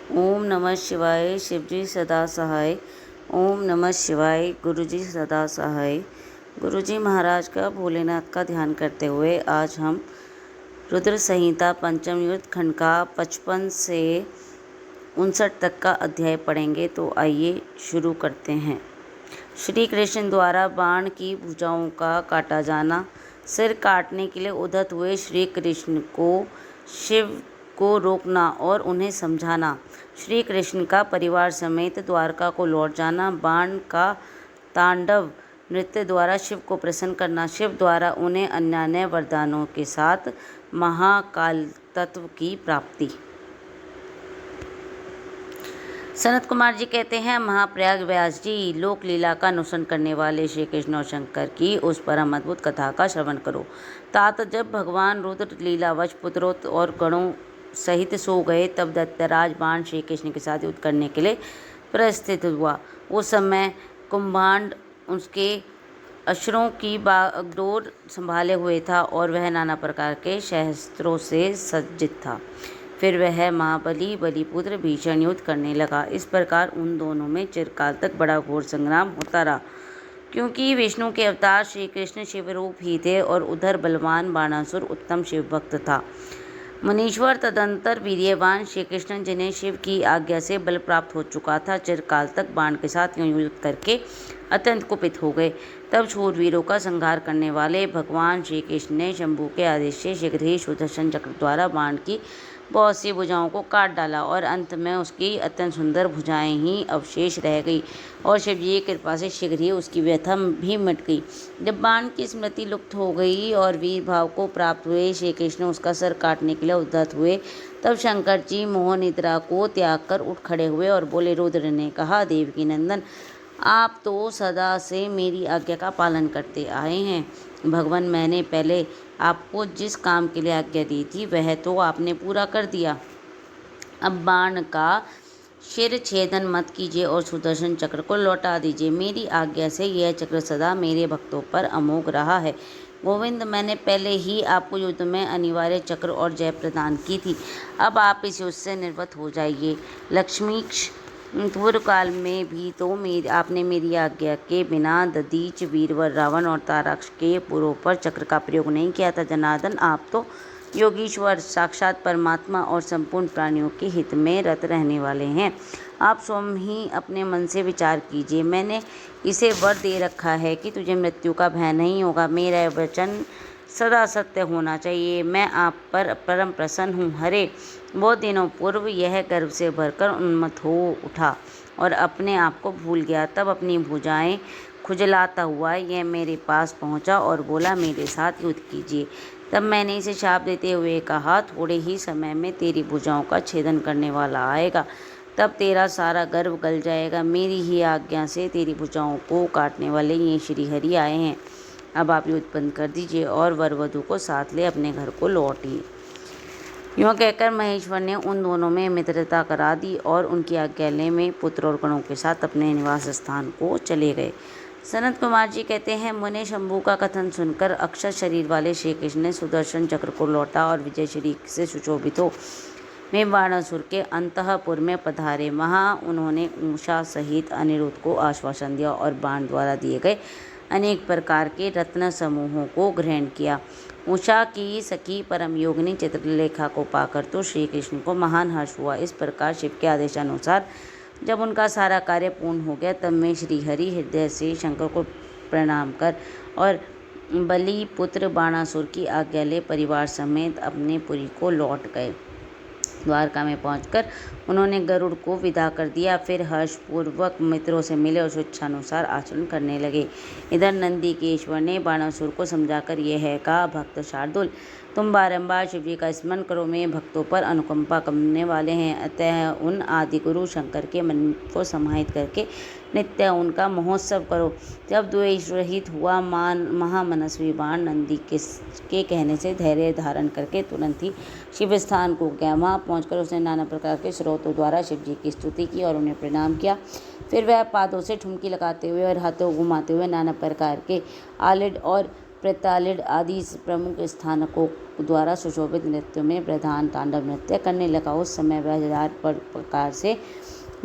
ओम नमः शिवाय। शिवजी सदा सहाय। ओम नमः शिवाय। गुरुजी सदा सहाय। गुरुजी महाराज का भोलेनाथ का ध्यान करते हुए आज हम रुद्र संहिता पंचम युद्ध खंड का 55 से 59 तक का अध्याय पढ़ेंगे। तो आइए शुरू करते हैं। श्री कृष्ण द्वारा बाण की भुजाओं का काटा जाना। सिर काटने के लिए उद्यत हुए श्री कृष्ण को शिव को रोकना और उन्हें समझाना। श्री कृष्ण का परिवार समेत द्वारका को लौट जाना। बाण का तांडव नृत्य द्वारा शिव को प्रसन्न करना। शिव द्वारा उन्हें अन्यान्य वरदानों के साथ महाकाल तत्व की प्राप्ति। सनत कुमार जी कहते हैं, महाप्रयाग व्यास जी, लोक लीला का अनुसरण करने वाले श्री कृष्ण और शंकर की उस परम अद्भुत कथा का श्रवण करो। तात जब भगवान रुद्र लीलावश पुत्रों और गणों सहित सो गए, तब दैत्यराज बाण श्री कृष्ण के साथ युद्ध करने के लिए प्रस्थित हुआ। उस समय कुंभांड उसके अश्रों की बागडोर संभाले हुए था और वह नाना प्रकार के शस्त्रों से सज्जित था। फिर वह महाबली बलिपुत्र भीषण युद्ध करने लगा। इस प्रकार उन दोनों में चिरकाल तक बड़ा घोर संग्राम होता रहा। क्योंकि विष्णु के अवतार श्री कृष्ण शिवरूप ही थे और उधर बलवान बाणासुर उत्तम शिव भक्त था। मुनीश्वर तदंतर वीर्यवान श्री कृष्ण, जिन्हें शिव की आज्ञा से बल प्राप्त हो चुका था, चिरकाल तक बाण के साथ युद्ध करके अत्यंत कुपित हो गए। तब शूरवीरों का संहार करने वाले भगवान श्री कृष्ण ने शंभु के आदेश से शीघ्र ही सुदर्शन चक्र द्वारा बाण की बहुत सी भुजाओं को काट डाला और अंत में उसकी अत्यंत सुंदर भुजाएं ही अवशेष रह गई और शिव जी की कृपा से शीघ्र ही उसकी व्यथा भी मिट गई। जब बाण की स्मृति लुप्त हो गई और वीर भाव को प्राप्त हुए श्री कृष्ण उसका सर काटने के लिए उद्यत हुए, तब शंकर जी मोह निद्रा को त्याग कर उठ खड़े हुए और बोले। रुद्र ने कहा, देवकी नंदन, आप तो सदा से मेरी आज्ञा का पालन करते आए हैं। भगवान, मैंने पहले आपको जिस काम के लिए आज्ञा दी थी वह तो आपने पूरा कर दिया। अब बाण का शिर छेदन मत कीजिए और सुदर्शन चक्र को लौटा दीजिए। मेरी आज्ञा से यह चक्र सदा मेरे भक्तों पर अमोघ रहा है। गोविंद, मैंने पहले ही आपको युद्ध में अनिवार्य चक्र और जय प्रदान की थी। अब आप इस युद्ध से निर्वत हो जाइए। लक्ष्मीक्ष, पूर्व काल में भी तो आपने मेरी आज्ञा के बिना दधीच, वीरवर रावण और ताराक्ष के पुरों पर चक्र का प्रयोग नहीं किया था। जनार्दन, आप तो योगीश्वर, साक्षात परमात्मा और संपूर्ण प्राणियों के हित में रत रहने वाले हैं। आप स्वयं ही अपने मन से विचार कीजिए। मैंने इसे वर दे रखा है कि तुझे मृत्यु का भय नहीं होगा। मेरा वचन सदा सत्य होना चाहिए। मैं आप पर परम प्रसन्न हूँ। हरे, बहुत दिनों पूर्व यह गर्व से भरकर उन्मत्त हो उठा और अपने आप को भूल गया। तब अपनी भुजाएं खुजलाता हुआ यह मेरे पास पहुंचा और बोला, मेरे साथ युद्ध कीजिए। तब मैंने इसे शाप देते हुए कहा, थोड़े ही समय में तेरी भुजाओं का छेदन करने वाला आएगा। तब तेरा सारा गर्व गल जाएगा। मेरी ही आज्ञा से तेरी भुजाओं को काटने वाले ये श्रीहरि आए हैं। अब आप युद्ध बंद कर दीजिए और वर वधू को साथ ले अपने घर को लौटिए। यूँ कहकर महेश्वर ने उन दोनों में मित्रता करा दी और उनकी आज्ञा में पुत्र और गणों के साथ अपने निवास स्थान को चले गए। सनत कुमार जी कहते हैं, मुने शंभु का कथन सुनकर अक्षर शरीर वाले श्री कृष्ण ने सुदर्शन चक्र को लौटा और विजय श्री से सुशोभित हो वे बाणासुर के अंतःपुर में पधारे। वहाँ उन्होंने उषा सहित अनिरुद्ध को आश्वासन दिया और बाण द्वारा दिए गए अनेक प्रकार के रत्न समूहों को ग्रहण किया। उषा की सखी परम योगिनी चित्रलेखा को पाकर तो श्री कृष्ण को महान हर्ष हुआ। इस प्रकार शिव के आदेशानुसार जब उनका सारा कार्य पूर्ण हो गया, तब में श्रीहरि हृदय से शंकर को प्रणाम कर और बलि पुत्र बाणासुर की आज्ञा ले परिवार समेत अपने पुरी को लौट गए। द्वारका में पहुंचकर उन्होंने गरुड़ को विदा कर दिया। फिर हर्षपूर्वक मित्रों से मिले और स्वेच्छानुसार आचरण करने लगे। इधर नंदीकेश्वर ने बाणासुर को समझाकर यह कहा, भक्त शार्दुल, तुम बारंबार शिव जी का स्मरण करो। में भक्तों पर अनुकंपा करने वाले हैं, अतः उन आदि गुरु शंकर के मन को समाहित करके नित्य उनका महोत्सव करो। जब द्वेष रहित हुआ महामनस्वी बाण नंदी के कहने से धैर्य धारण करके तुरंत ही शिव स्थान को गया। वहाँ पहुंचकर उसने नाना प्रकार के स्रोतों द्वारा शिव जी की स्तुति की और उन्हें प्रणाम किया। फिर वह पादों से ठुमकी लगाते हुए और हाथों घुमाते हुए नाना प्रकार के आलिड और प्रतालिड आदि प्रमुख स्थानकों द्वारा सुशोभित नृत्यों में प्रधान तांडव नृत्य करने लगा। उस समय वह हजार प्रकार से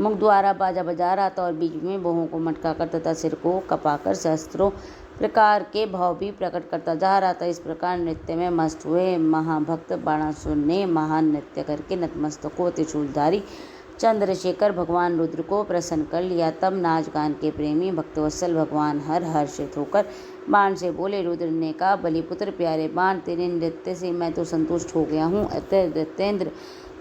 मुख द्वारा बाजा बजा रहा था और बीच में बाहों को मटकाकर तथा सिर को कपाकर सहस्त्रों प्रकार के भाव भी प्रकट करता जा रहा था। इस प्रकार नृत्य में मस्त हुए महाभक्त बाणासुर ने महान नृत्य करके नतमस्तकों त्रिशूलधारी चंद्रशेखर भगवान रुद्र को प्रसन्न कर लिया। तब नाच गान के प्रेमी भक्तवत्सल भगवान हर्षित होकर बाण से बोले। रुद्र ने कहा, बलिपुत्र प्यारे बाण, तेरे नृत्य से मैं तो संतुष्ट हो गया हूँ। अतः दैत्येंद्र,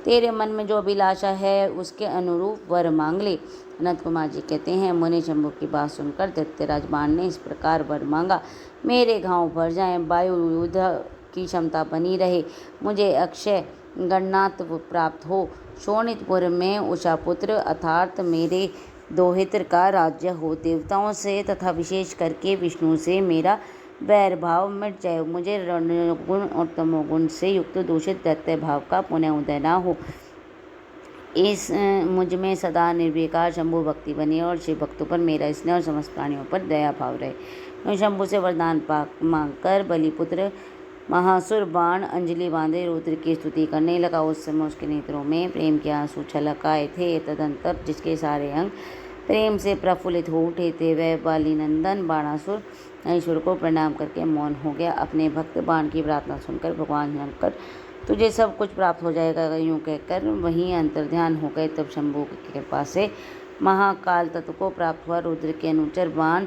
तेरे मन में जो अभिलाषा है उसके अनुरूप वर मांग ले। अनंत कुमार जी कहते हैं, मुनि शंभु की बात सुनकर दैत्यराज बाण ने इस प्रकार वर मांगा, मेरे घाव भर जाएं, वायु युद्ध की क्षमता बनी रहे, मुझे अक्षय गणनात्व प्राप्त हो, शोणितपुर में उषापुत्र अर्थात मेरे दोहित्र का राज्य हो, देवताओं से तथा विशेष करके विष्णु से मेरा वैर भाव मिट जाए, मुझे रणगुण और तमोगुण से युक्त दूषित दैत्य भाव का पुनः उदय न हो, इस मुझ में सदा निर्विकार शंभु भक्ति बनी और शिव भक्तों पर मेरा स्नेह और समस्त प्राणियों पर दया भाव रहे। शंभु से वरदान मांगकर बलिपुत्र महासुर बाण अंजलि बांधे रुद्र की स्तुति करने लगा। उस समय उसके नेत्रों में प्रेम के आंसू छलक आए थे। तदंतर जिसके सारे अंग प्रेम से प्रफुल्लित हो उठे थे, वह बालीनंदन बाणासुर ईश्वर को प्रणाम करके मौन हो गया। अपने भक्त बाण की प्रार्थना सुनकर भगवान शंकर तुझे सब कुछ प्राप्त हो जाएगा यूँ कहकर वहीं अंतर्ध्यान हो गए। तब शंभु की कृपा से महाकाल तत्व को प्राप्त हुआ। रुद्र के अनुचर बाण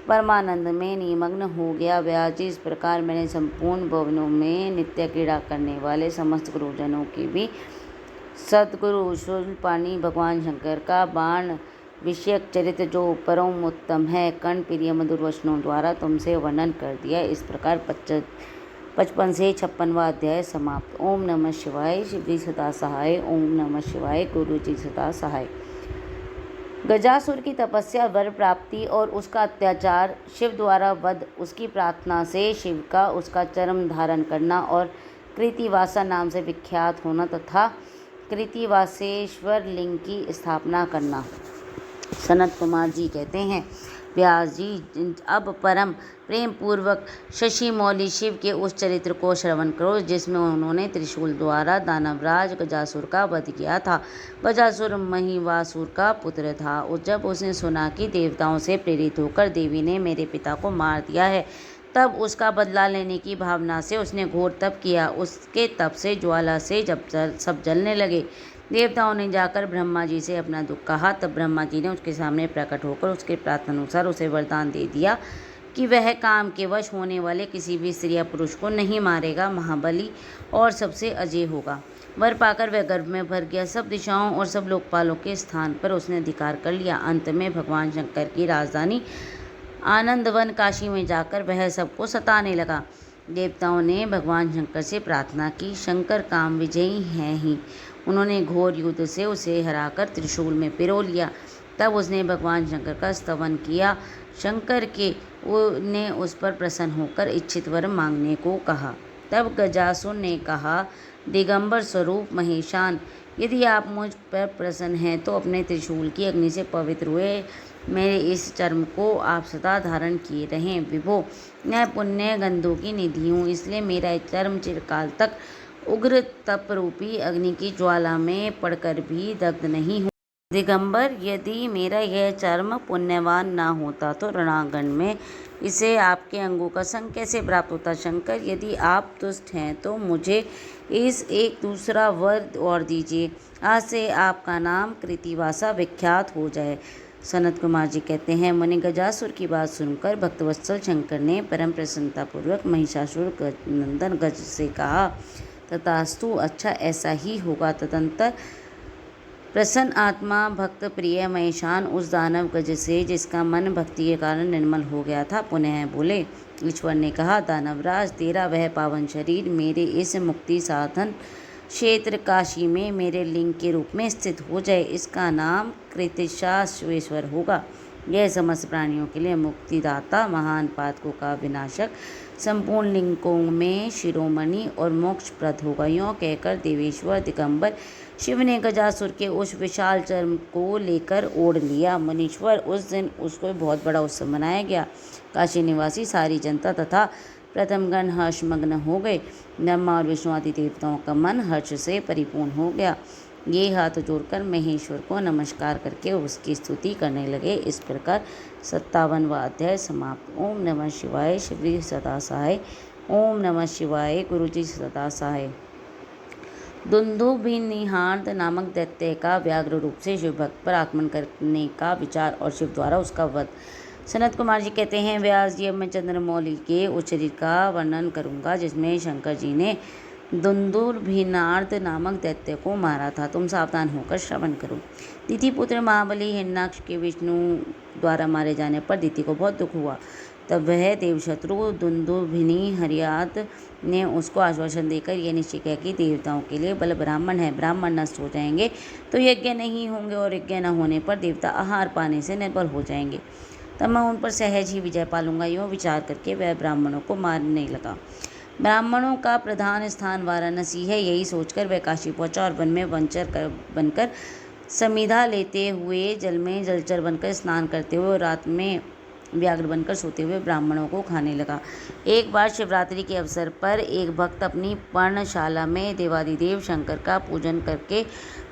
परमानंद में निमग्न हो गया। व्यास जी, इस प्रकार मैंने संपूर्ण भवनों में नित्य क्रीड़ा करने वाले समस्त गुरुजनों की भी सद्गुरु शूलपाणी भगवान शंकर का बाण विषयक चरित्र जो परम उत्तम है, कर्ण प्रिय मधुर वचनों द्वारा तुमसे वर्णन कर दिया। इस प्रकार 55 से 56वां अध्याय समाप्त। ओम नमः शिवाय। शिव जी सदा सहाय। ओम नमः शिवाय। गुरु जी सदा सहाय। गजासुर की तपस्या, वर प्राप्ति और उसका अत्याचार, शिव द्वारा वध, उसकी प्रार्थना से शिव का उसका चरम धारण करना और कृतिवासा नाम से विख्यात होना तथा कृतिवासेश्वर लिंग की स्थापना करना। सनत कुमार जी कहते हैं, व्यास जी अब परम प्रेम पूर्वक शशि मौली शिव के उस चरित्र को श्रवण करो जिसमें उन्होंने त्रिशूल द्वारा दानवराज गजासुर का वध किया था। गजासुर महिवासुर का पुत्र था। जब उसने सुना कि देवताओं से प्रेरित होकर देवी ने मेरे पिता को मार दिया है, तब उसका बदला लेने की भावना से उसने घोर तप किया। उसके तप से ज्वाला से सब जलने लगे। देवताओं ने जाकर ब्रह्मा जी से अपना दुख कहा। तब ब्रह्मा जी ने उसके सामने प्रकट होकर उसके प्रार्थनानुसार उसे वरदान दे दिया कि वह काम के वश होने वाले किसी भी स्त्री या पुरुष को नहीं मारेगा, महाबली और सबसे अजय होगा। वर पाकर वह गर्भ में भर गया। सब दिशाओं और सब लोकपालों के स्थान पर उसने अधिकार कर लिया। अंत में भगवान शंकर की राजधानी आनंदवन काशी में जाकर वह सबको सताने लगा। देवताओं ने भगवान शंकर से प्रार्थना की, शंकर काम विजयी हैं ही। उन्होंने घोर युद्ध से उसे हराकर त्रिशूल में पिरो लिया। तब उसने भगवान शंकर का स्तवन किया। शंकर ने उस पर प्रसन्न होकर इच्छित वर मांगने को कहा। तब गजासुर ने कहा, दिगंबर स्वरूप महेशान, यदि आप मुझ पर प्रसन्न हैं तो अपने त्रिशूल की अग्नि से पवित्र हुए मेरे इस चर्म को आप सदा धारण किए रहें। विभो, मैं पुण्य गंधों की निधि हूँ, इसलिए मेरा चर्म चिरकाल तक उग्र तप रूपी अग्नि की ज्वाला में पड़कर भी दग्ध नहीं हो। दिगंबर, यदि मेरा यह चर्म पुण्यवान न होता तो रणांगण में इसे आपके अंगों का संग कैसे प्राप्त होता। शंकर, यदि आप तुष्ट हैं तो मुझे इस एक दूसरा वर और दीजिए, आज से आपका नाम कृतिवासा विख्यात हो जाए। सनत कुमार जी कहते हैं, मुनि गजासुर की बात सुनकर भक्तवत्सल शंकर ने परम प्रसन्नतापूर्वक महिषासुर नंदन गज से कहा, तथास्तु, अच्छा ऐसा ही होगा। तदंतर प्रसन्न आत्मा भक्त प्रिय महेशान उस दानव गज से जिसका मन भक्ति के कारण निर्मल हो गया था पुनः बोले। ईश्वर ने कहा, दानवराज, तेरा वह पावन शरीर मेरे इस मुक्ति साधन क्षेत्र काशी में मेरे लिंग के रूप में स्थित हो जाए। इसका नाम कृतिशाश्वेश्वर होगा। यह समस्त प्राणियों के लिए मुक्तिदाता, महान पातकों का विनाशक, संपूर्ण लिंगों में शिरोमणि और मोक्षप्रद होगा। यों कहकर देवेश्वर दिगंबर शिव ने गजासुर के उस विशाल चर्म को लेकर ओढ़ लिया। मुनीश्वर, उस दिन उसको बहुत बड़ा उत्सव मनाया गया। काशी निवासी सारी जनता तथा प्रथमगण हर्षमग्न हो गए। ब्रह्मा और विष्णु आदि देवताओं का मन हर्ष से परिपूर्ण हो गया। ये हाथ जोड़कर महेश्वर को नमस्कार करके उसकी स्तुति करने लगे। इस प्रकार 57वां अध्याय समाप्त। ओम नमः शिवाय। शिवजी सदा सहाय। ओम नमः शिवाय। गुरुजी सदा सहाय। दुंदुभिनिहार्द नामक दैत्य का व्याघ्र रूप से शिव भक्त पर आक्रमण करने का विचार और शिव द्वारा उसका वध। सनत कुमार जी कहते हैं, व्यास जी, अब मैं चंद्रमौली के उस शरीर का वर्णन करूंगा जिसमें शंकर जी ने दुंदुभिनार्द नामक दैत्य को मारा था। तुम सावधान होकर श्रवण करो। दिति पुत्र महाबली हिरण्याक्ष के विष्णु द्वारा मारे जाने पर दिति को बहुत दुख हुआ। तब वह देवशत्रु दुंदुभिनी हरियात ने उसको आश्वासन देकर यह निश्चय किया कि देवताओं के लिए बल ब्राह्मण है, ब्राह्मण नष्ट हो जाएंगे तो यज्ञ नहीं होंगे और यज्ञ न होने पर देवता आहार पाने से निर्बल हो जाएंगे। तब मैं उन पर सहज ही विजय पालूंगा। यूँ विचार करके वह ब्राह्मणों को मारने लगा। ब्राह्मणों का प्रधान स्थान वाराणसी है, यही सोचकर वह काशी पहुंचा और वन में वंचर बनकर समिधा लेते हुए, जल में जलचर बनकर स्नान करते हुए और रात में व्याघ्र बनकर सोते हुए ब्राह्मणों को खाने लगा। एक बार शिवरात्रि के अवसर पर एक भक्त अपनी पर्णशाला में देवादिदेव शंकर का पूजन करके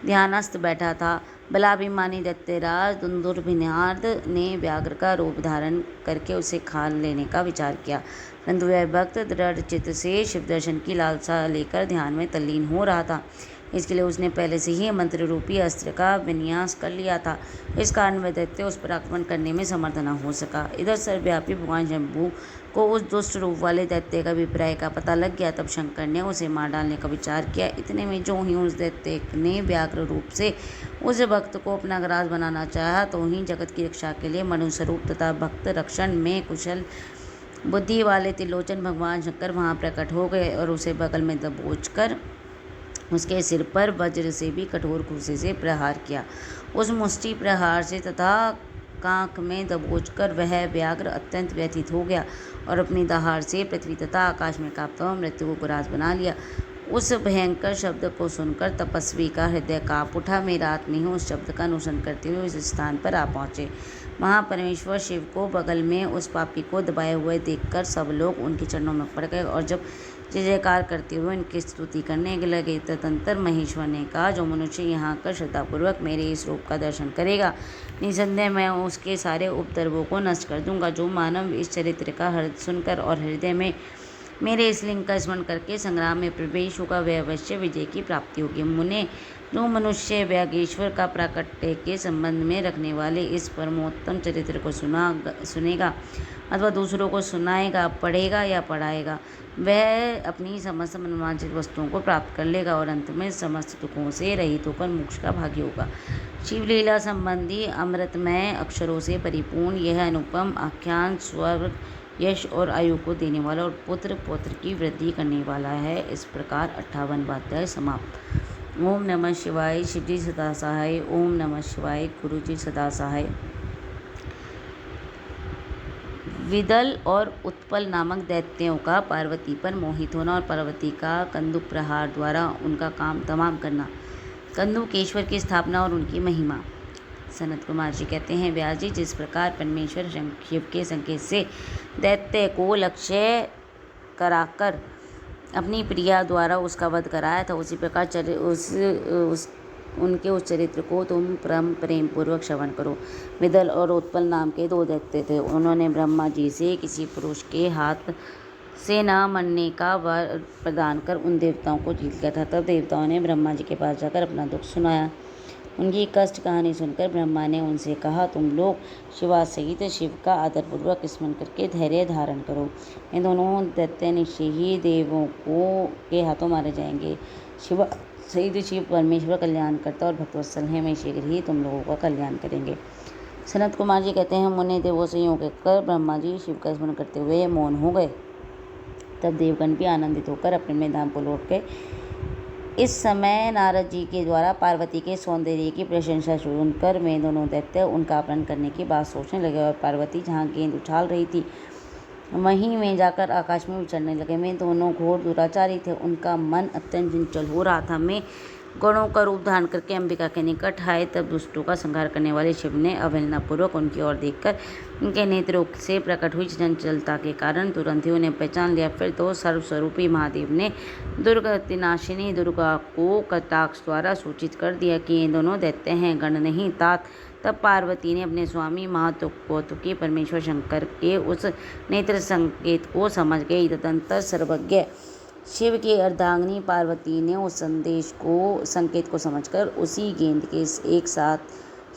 ध्यानस्थ बैठा था। बलाभिमानी दैत्यराज दुंदुभिनार्द ने व्याघ्र का रूप धारण करके उसे खा लेने का विचार किया, परंतु वह भक्त दृढ़ चित्त से शिव दर्शन की लालसा लेकर ध्यान में तल्लीन हो रहा था। इसके लिए उसने पहले से ही मंत्र रूपी अस्त्र का विन्यास कर लिया था। इस कारण वह दैत्य उस पर आक्रमण करने में समर्थ न हो सका। इधर सर्वव्यापी भगवान शंभु को उस दुष्ट रूप वाले दैत्य का अभिप्राय का पता लग गया। तब शंकर ने उसे मार डालने का विचार किया। इतने में जो ही उस दैत्य ने व्याघ्र रूप से उस भक्त को अपना ग्रास बनाना चाहा, तो ही जगत की रक्षा के लिए मनुष्य रूप तथा भक्त रक्षण में कुशल बुद्धि वाले त्रिलोचन भगवान शंकर वहाँ प्रकट हो गए और उसे बगल में दबोचकर उसके सिर पर वज्र से भी कठोर घूंसे से प्रहार किया। उस मुष्टि प्रहार से तथा कांख में दबोचकर वह व्याघ्र अत्यंत व्यथित हो गया और अपनी दहाड़ से पृथ्वी तथा आकाश में कांपता हुआ मृत्यु को ग्रास बना लिया। उस भयंकर शब्द को सुनकर तपस्वी का हृदय कांप उठा। वे रात में ही उस शब्द का अनुसरण करते हुए उस स्थान पर आ पहुँचे। वहाँ परमेश्वर शिव को बगल में उस पापी को दबाए हुए देखकर सब लोग उनके चरणों में पड़ गए और जब जय जयकार करते हुए उनकी स्तुति करने लगे। तदंतर महेश्वर ने कहा, जो मनुष्य यहाँ कर श्रद्धापूर्वक मेरे इस रूप का दर्शन करेगा, निसंदेह मैं उसके सारे उपद्रवों को नष्ट कर दूंगा। जो मानव इस चरित्र का सुनकर और हृदय में मेरे इस लिंग का स्मरण करके संग्राम में प्रवेश होगा, वह अवश्य विजय की प्राप्ति होगी। मुने, जो मनुष्य व्यागेश्वर का प्राकट्य के संबंध में रखने वाले इस परमोत्तम चरित्र को सुनेगा अथवा दूसरों को सुनाएगा, पढ़ेगा या पढ़ाएगा, वह अपनी समस्त मनोवांछित वस्तुओं को प्राप्त कर लेगा और अंत में समस्त दुखों से रहित होकर मोक्ष का भागी होगा। शिवलीला संबंधी अमृतमय अक्षरों से परिपूर्ण यह अनुपम आख्यान स्वर्ग, यश और आयु को देने वाला और पुत्र पौत्र की वृद्धि करने वाला है। इस प्रकार 58वां अध्याय समाप्त। ओम नमः शिवाय। शिवजी सदा सहाय। ओम नमः शिवाय। गुरुजी सदा सहाय। विदल और उत्पल नामक दैत्यों का पार्वती पर मोहित होना और पार्वती का कंदुक प्रहार द्वारा उनका काम तमाम करना। कंदुकेश्वर की स्थापना और उनकी महिमा। सनत कुमार जी कहते हैं, व्यास जी, जिस प्रकार परमेश्वर शिव के संकेत से दैत्य को लक्ष्य कराकर अपनी प्रिया द्वारा उसका वध कराया था, उसी प्रकार उनके उस चरित्र को तुम प्रेम पूर्वक श्रवण करो। विदल और उत्पल नाम के दो दैत्य थे। उन्होंने ब्रह्मा जी से किसी पुरुष के हाथ से न मरने का वर प्रदान कर उन देवताओं को जीत लिया था। तब देवताओं ने ब्रह्मा जी के पास जाकर अपना दुख सुनाया। उनकी कष्ट कहानी सुनकर ब्रह्मा ने उनसे कहा, तुम लोग शिवा सहित शिव का आदरपूर्वक स्मरण करके धैर्य धारण करो। इन दोनों दैत्य निश्चय ही देवों के हाथों मारे जाएंगे। शिवा सहित शिव परमेश्वर कल्याण करता और भक्तवत्सल है, मैं शीघ्र ही तुम लोगों का कल्याण करेंगे। सनत कुमार जी कहते हैं, मुनि देवों से योग कर ब्रह्मा जी शिव का स्मरण करते हुए मौन हो गए। तब देवगण भी आनंदित होकर अपने में धाम को लौट गए। इस समय नारद जी के द्वारा पार्वती के सौंदर्य की प्रशंसा सुनकर वे दोनों दैत्य उनका अपहरण करने की बात सोचने लगे और पार्वती जहाँ गेंद उछाल रही थी वहीं में जाकर आकाश में उछलने लगे। वे दोनों घोर दुराचारी थे। उनका मन अत्यंत चंचल हो रहा था। मैं गणों का रूप धारण करके अंबिका के निकट आए, तब दुष्टों का संहार करने वाले शिव ने अवहेलनापूर्वक उनकी ओर देखकर उनके नेत्रों से प्रकट हुई चंचलता के कारण तुरंत ही उन्हें पहचान लिया। फिर तो सर्वस्वरूपी महादेव ने दुर्गतिनाशिनी दुर्गा को कटाक्ष द्वारा सूचित कर दिया कि ये दोनों दैत्य हैं, गण नहीं तात। तब पार्वती ने अपने स्वामी महाकौतुकी परमेश्वर शंकर के उस नेत्र संकेत को समझ गई। तदंतर सर्वज्ञ शिव की अर्धांगिनी पार्वती ने उस संकेत को समझकर उसी गेंद के एक साथ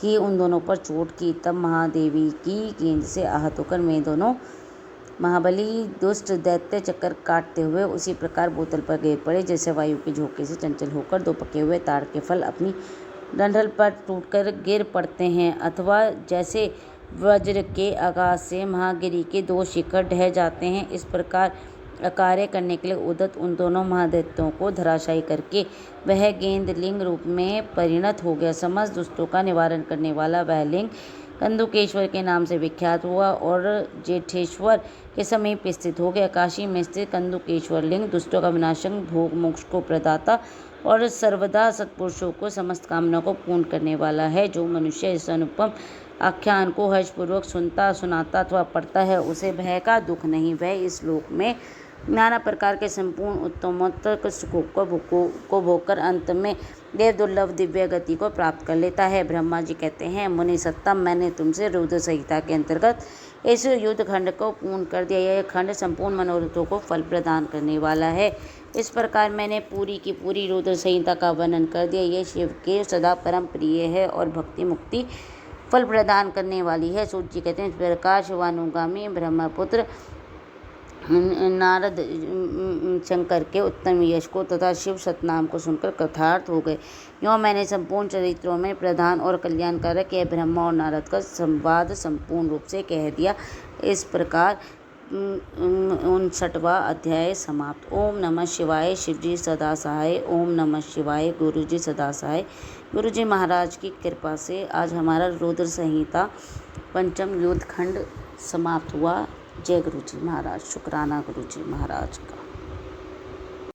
ही उन दोनों पर चोट की। तब महादेवी की गेंद से आहत होकर वे दोनों महाबली दुष्ट दैत्य चक्कर काटते हुए उसी प्रकार बोतल पर गिर पड़े, जैसे वायु के झोंके से चंचल होकर दो पके हुए ताड़ के फल अपनी डंठल पर टूटकर गिर पड़ते हैं, अथवा जैसे वज्र के आघात से महागिरी के दो शिखर ढह जाते हैं। इस प्रकार कार्य करने के लिए उद्यत उन दोनों महादैत्यों को धराशायी करके वह गेंद लिंग रूप में परिणत हो गया। समस्त दुष्टों का निवारण करने वाला वह लिंग कंदुकेश्वर के नाम से विख्यात हुआ और जेठेश्वर के समीप स्थित हो गया। काशी में स्थित कंदुकेश्वर लिंग दुष्टों का विनाशक, भोग मोक्ष को प्रदाता और सर्वदा सत्पुरुषों को समस्त कामना को पूर्ण करने वाला है। जो मनुष्य इस अनुपम आख्यान को हर्षपूर्वक सुनता, सुनाता अथवा पढ़ता है, उसे भय का दुख नहीं। वह इस लोक में नाना प्रकार के संपूर्ण उत्तमोत्तम सुखों को भोगकर अंत में देव दुर्लभ दिव्य गति को प्राप्त कर लेता है। ब्रह्मा जी कहते हैं, मुनि सत्तम, मैंने तुमसे रुद्र संहिता के अंतर्गत इस युद्ध खंड को पूर्ण कर दिया। यह खंड संपूर्ण मनोरथों को फल प्रदान करने वाला है। इस प्रकार मैंने पूरी की पूरी रुद्र संहिता का वर्णन कर दिया। यह शिव के सदा परम प्रिय है और भक्ति मुक्ति फल प्रदान करने वाली है। सूत जी कहते हैं, इस प्रकार शिवानुगामी ब्रह्मपुत्र नारद शंकर के उत्तम यश को तथा शिव सतनाम को सुनकर कृतार्थ हो गए। यूँ मैंने संपूर्ण चरित्रों में प्रधान और कल्याणकारक यह ब्रह्मा और नारद का संवाद संपूर्ण रूप से कह दिया। इस प्रकार 59वां अध्याय समाप्त। ओम नमः शिवाय। शिवजी सदा सहाय। ओम नमः शिवाय। गुरुजी सदा सहाय। गुरुजी महाराज की कृपा से आज हमारा रुद्र संहिता पंचम युद्ध खंड समाप्त हुआ। जय गुरुजी महाराज। शुक्राना गुरुजी महाराज का।